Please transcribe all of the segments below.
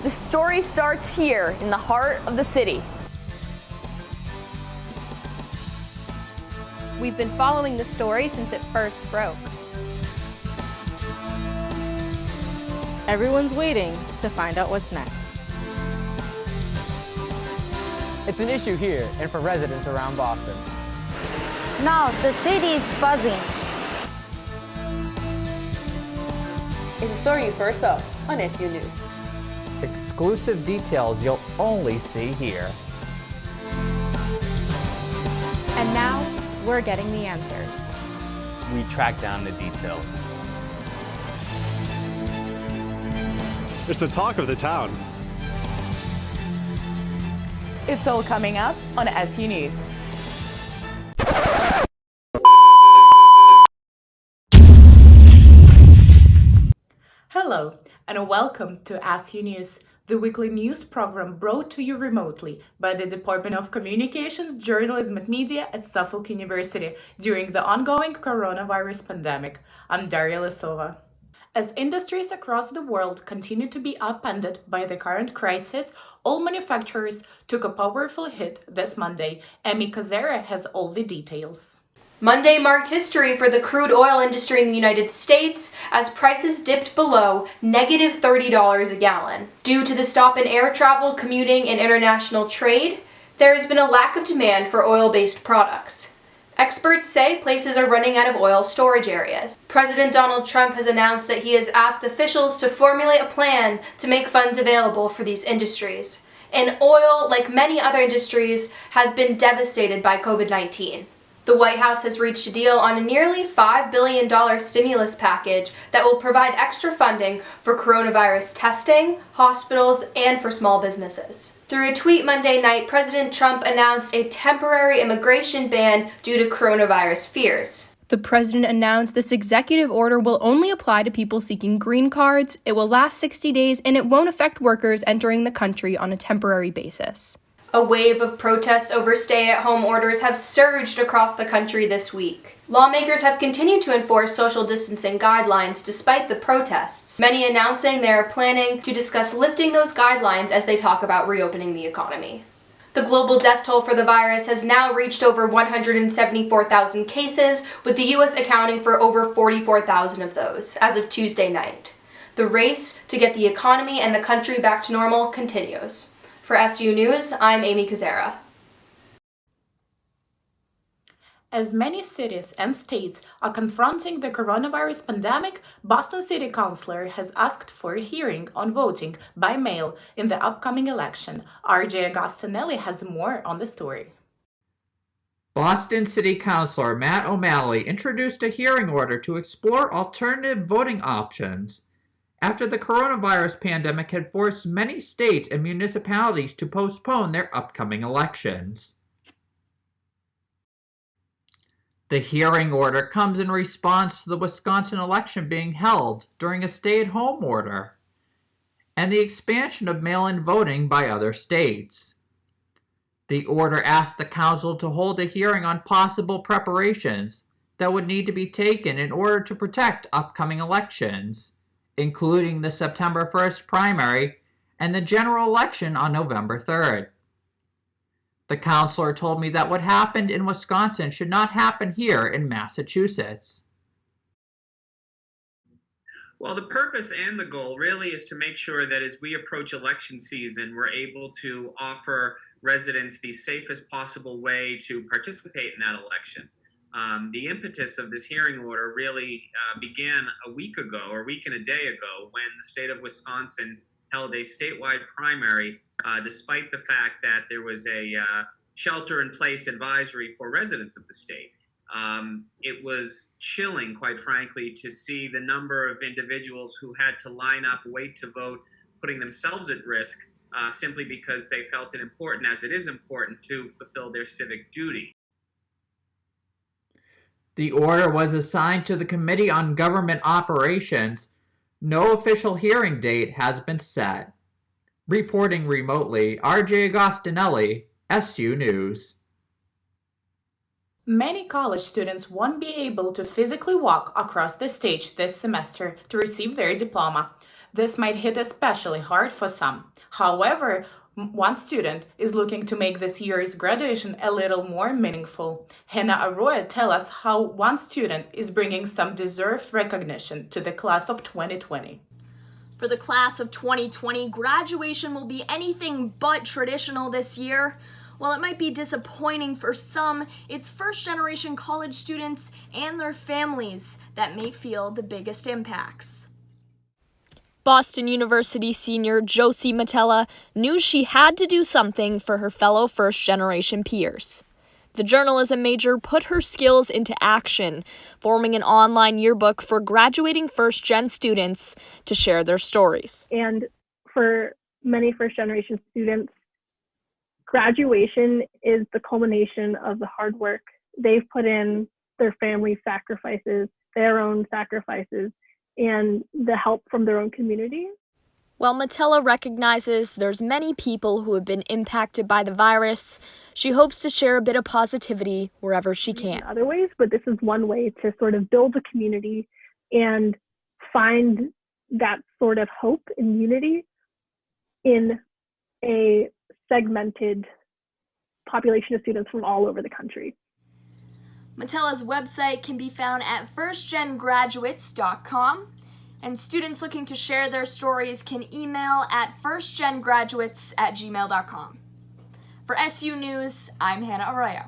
The story starts here in the heart of the city. We've been following the story since it first broke. Everyone's waiting to find out what's next. It's an issue here and for residents around Boston. Now the city is buzzing. It's a story you first saw on SU News. Exclusive details you'll only see here. And now, we're getting the answers. We track down the details. It's the talk of the town. It's all coming up on SU News. Hello, and welcome to SU News, the weekly news program brought to you remotely by the Department of Communications, Journalism and Media at Suffolk University during the ongoing coronavirus pandemic. I'm Daria Lisova. As industries across the world continue to be upended by the current crisis, all manufacturers took a powerful hit this Monday. Amy Kazera has all the details. Monday marked history for the crude oil industry in the United States as prices dipped below negative $30 a gallon. Due to the stop in air travel, commuting, and international trade, there has been a lack of demand for oil-based products. Experts say places are running out of oil storage areas. President Donald Trump has announced that he has asked officials to formulate a plan to make funds available for these industries. And oil, like many other industries, has been devastated by COVID-19. The White House has reached a deal on a nearly $5 billion stimulus package that will provide extra funding for coronavirus testing, hospitals, and for small businesses. Through a tweet Monday night, President Trump announced a temporary immigration ban due to coronavirus fears. The president announced this executive order will only apply to people seeking green cards, it will last 60 days, and it won't affect workers entering the country on a temporary basis. A wave of protests over stay-at-home orders have surged across the country this week. Lawmakers have continued to enforce social distancing guidelines despite the protests, many announcing they are planning to discuss lifting those guidelines as they talk about reopening the economy. The global death toll for the virus has now reached over 174,000 cases, with the U.S. accounting for over 44,000 of those as of Tuesday night. The race to get the economy and the country back to normal continues. For SU News, I'm Amy Kazera. As many cities and states are confronting the coronavirus pandemic, Boston City Councilor has asked for a hearing on voting by mail in the upcoming election. RJ Agostinelli has more on the story. Boston City Councilor Matt O'Malley introduced a hearing order to explore alternative voting options after the coronavirus pandemic had forced many states and municipalities to postpone their upcoming elections. The hearing order comes in response to the Wisconsin election being held during a stay-at-home order and the expansion of mail-in voting by other states. The order asked the council to hold a hearing on possible preparations that would need to be taken in order to protect upcoming elections, including the September 1st primary and the general election on November 3rd. The counselor told me that what happened in Wisconsin should not happen here in Massachusetts. Well, the purpose and the goal really is to make sure that as we approach election season, we're able to offer residents the safest possible way to participate in that election. The impetus of this hearing order really began a week ago, or a week and a day ago, when the state of Wisconsin held a statewide primary, despite the fact that there was a shelter-in-place advisory for residents of the state. It was chilling, quite frankly, to see the number of individuals who had to line up, wait to vote, putting themselves at risk simply because they felt it important, as it is important, to fulfill their civic duty. The order was assigned to the Committee on Government Operations. No official hearing date has been set. Reporting remotely, RJ Agostinelli, SU News. Many college students won't be able to physically walk across the stage this semester to receive their diploma. This might hit especially hard for some. However, one student is looking to make this year's graduation a little more meaningful. Hannah Arroyo tells us how one student is bringing some deserved recognition to the class of 2020. For the class of 2020, graduation will be anything but traditional this year. While it might be disappointing for some, it's first-generation college students and their families that may feel the biggest impacts. Boston University senior Josie Matella knew she had to do something for her fellow first-generation peers. The journalism major put her skills into action, forming an online yearbook for graduating first-gen students to share their stories. And for many first-generation students, graduation is the culmination of the hard work they've put in, their family sacrifices, their own sacrifices, and the help from their own community. While Matella recognizes there's many people who have been impacted by the virus, she hopes to share a bit of positivity wherever she can. In other ways, but this is one way to sort of build a community and find that sort of hope and unity in a segmented population of students from all over the country. Matella's website can be found at firstgengraduates.com, and students looking to share their stories can email at firstgengraduates@gmail.com. For SU News, I'm Hannah Arroyo.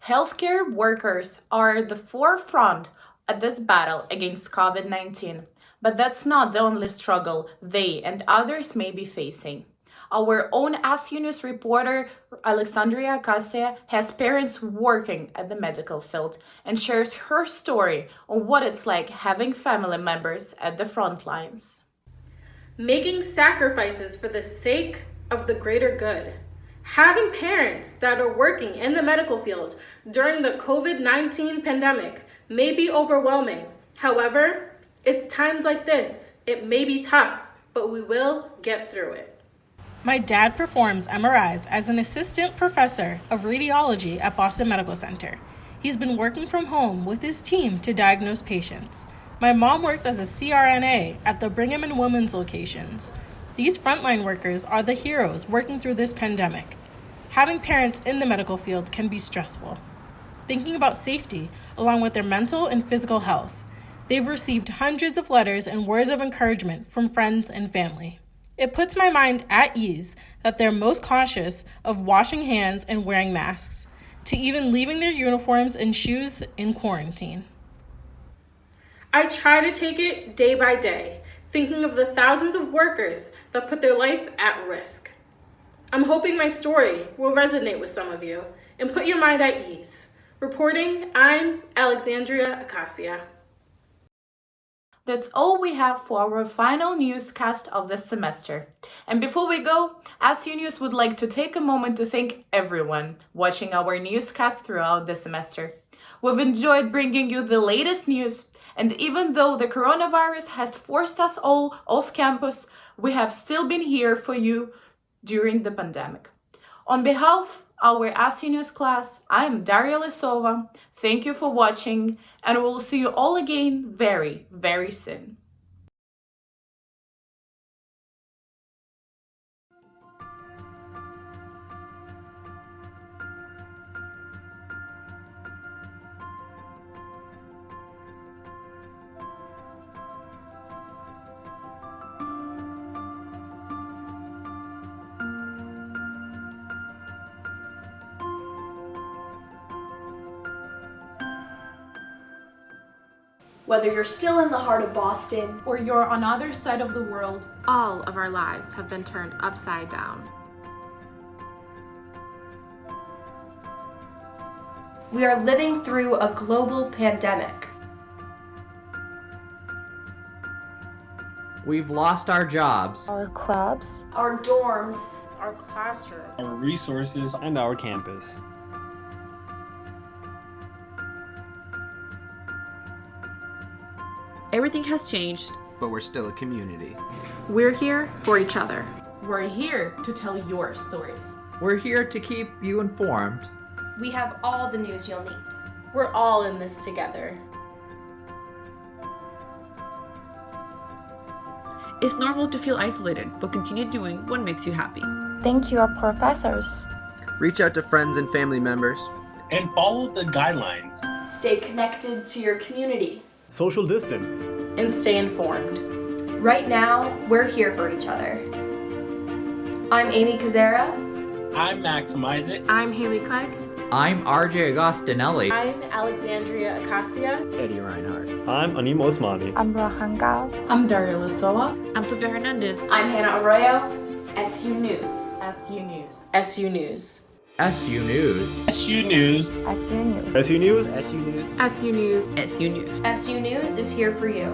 Healthcare workers are at the forefront at this battle against COVID-19, but that's not the only struggle they and others may be facing. Our own SU News reporter, Alexandria Acacia, has parents working at the medical field and shares her story on what it's like having family members at the front lines. Making sacrifices for the sake of the greater good. Having parents that are working in the medical field during the COVID-19 pandemic may be overwhelming. However, it's times like this. It may be tough, but we will get through it. My dad performs MRIs as an assistant professor of radiology at Boston Medical Center. He's been working from home with his team to diagnose patients. My mom works as a CRNA at the Brigham and Women's locations. These frontline workers are the heroes working through this pandemic. Having parents in the medical field can be stressful. Thinking about safety, along with their mental and physical health, they've received hundreds of letters and words of encouragement from friends and family. It puts my mind at ease that they're most cautious of washing hands and wearing masks, to even leaving their uniforms and shoes in quarantine. I try to take it day by day, thinking of the thousands of workers that put their life at risk. I'm hoping my story will resonate with some of you and put your mind at ease. Reporting, I'm Alexandria Acacia. That's all we have for our final newscast of the semester. And before we go, SU News would like to take a moment to thank everyone watching our newscast throughout the semester. We've enjoyed bringing you the latest news, and even though the coronavirus has forced us all off campus, we have still been here for you during the pandemic. On behalf of our SU News class, I'm Daria Lisova. Thank you for watching, and we'll see you all again very, very soon. Whether you're still in the heart of Boston or you're on the other side of the world, all of our lives have been turned upside down. we are living through a global pandemic. We've lost our jobs, our clubs, our dorms, our classroom, our resources, and our campus. Everything has changed, but we're still a community. We're here for each other. We're here to tell your stories. We're here to keep you informed. We have all the news you'll need. We're all in this together. It's normal to feel isolated, but continue doing what makes you happy. Thank your professors. Reach out to friends and family members. And follow the guidelines. Stay connected to your community. Social distance. And stay informed. Right now, we're here for each other. I'm Amy Kazera. I'm Maxim Isaac. I'm Haley Clegg. I'm RJ Agostinelli. I'm Alexandria Acacia. Eddie Reinhardt. I'm Animo Osmani. I'm Rohan Gao. I'm Daria Losoa. I'm Sofia Hernandez. I'm Hannah Arroyo. SU News. SU News. SU News. SU News. SU News. SU News. SU News. SU News. SU News. SU News. SU News is here for you.